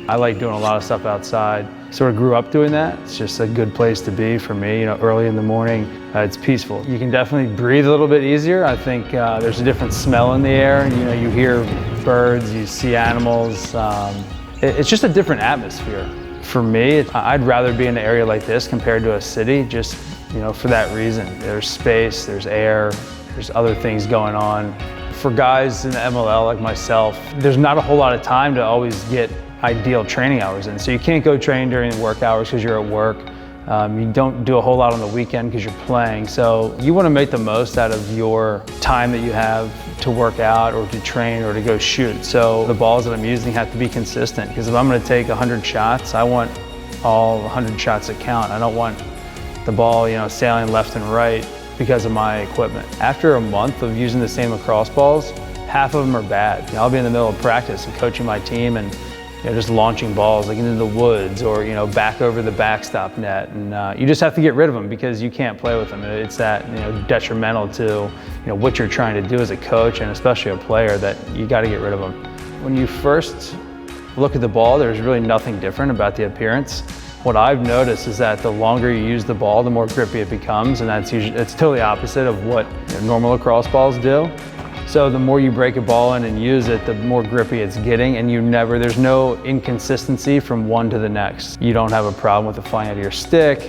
I like doing a lot of stuff outside. Sort of grew up doing that. It's just a good place to be for me, early in the morning. It's peaceful. You can definitely breathe a little bit easier. I think there's a different smell in the air. You hear birds, you see animals. It's just a different atmosphere. For me, I'd rather be in an area like this compared to a city, just for that reason. There's space, there's air, there's other things going on. For guys in the MLL like myself, there's not a whole lot of time to always get ideal training hours in. So you can't go train during work hours because you're at work. You don't do a whole lot on the weekend because you're playing. So you want to make the most out of your time that you have to work out or to train or to go shoot. So the balls that I'm using have to be consistent, because if I'm going to take 100 shots, I want all 100 shots to count. I don't want the ball, sailing left and right because of my equipment. After a month of using the same lacrosse balls, half of them are bad. I'll be in the middle of practice and coaching my team and just launching balls like into the woods or back over the backstop net, and you just have to get rid of them because you can't play with them. It's that detrimental to what you're trying to do as a coach and especially a player, that you got to get rid of them. When you first look at the ball, there's really nothing different about the appearance. What I've noticed is that the longer you use the ball, the more grippy it becomes, and it's totally opposite of what normal lacrosse balls do. So the more you break a ball in and use it, the more grippy it's getting, and there's no inconsistency from one to the next. You don't have a problem with it flying out of your stick.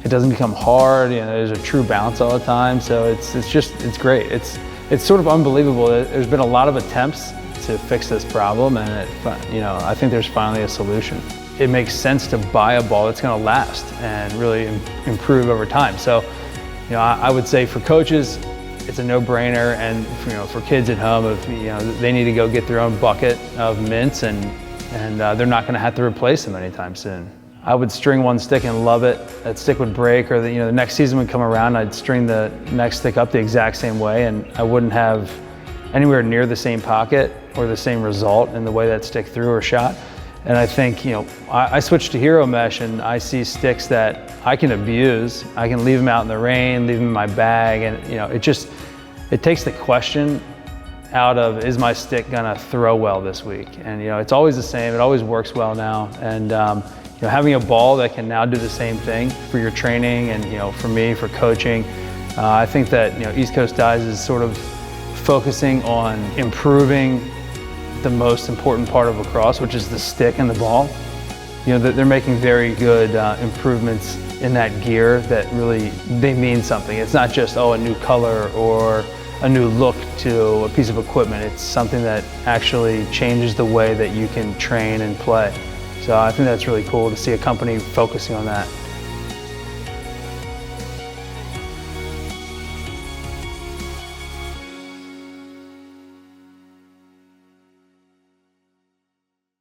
It doesn't become hard. There's a true bounce all the time. So it's great. It's sort of unbelievable. There's been a lot of attempts to fix this problem, and I think there's finally a solution. It makes sense to buy a ball that's going to last and really improve over time. So, I would say for coaches, it's a no-brainer, and for kids at home, if they need to go get their own bucket of mints, and they're not going to have to replace them anytime soon. I would string one stick and love it. That stick would break, or the next season would come around, I'd string the next stick up the exact same way, and I wouldn't have anywhere near the same pocket or the same result in the way that stick threw or shot. And I think, I switched to Hero Mesh, and I see sticks that I can abuse. I can leave them out in the rain, leave them in my bag, and it takes the question out of, is my stick gonna throw well this week? And it's always the same. It always works well now. And having a ball that can now do the same thing for your training and for me, for coaching, I think that East Coast Dies is sort of focusing on improving the most important part of lacrosse, which is the stick and the ball. They're making very good improvements in that gear that really, they mean something. It's not just, a new color or a new look to a piece of equipment. It's something that actually changes the way that you can train and play. So I think that's really cool to see a company focusing on that.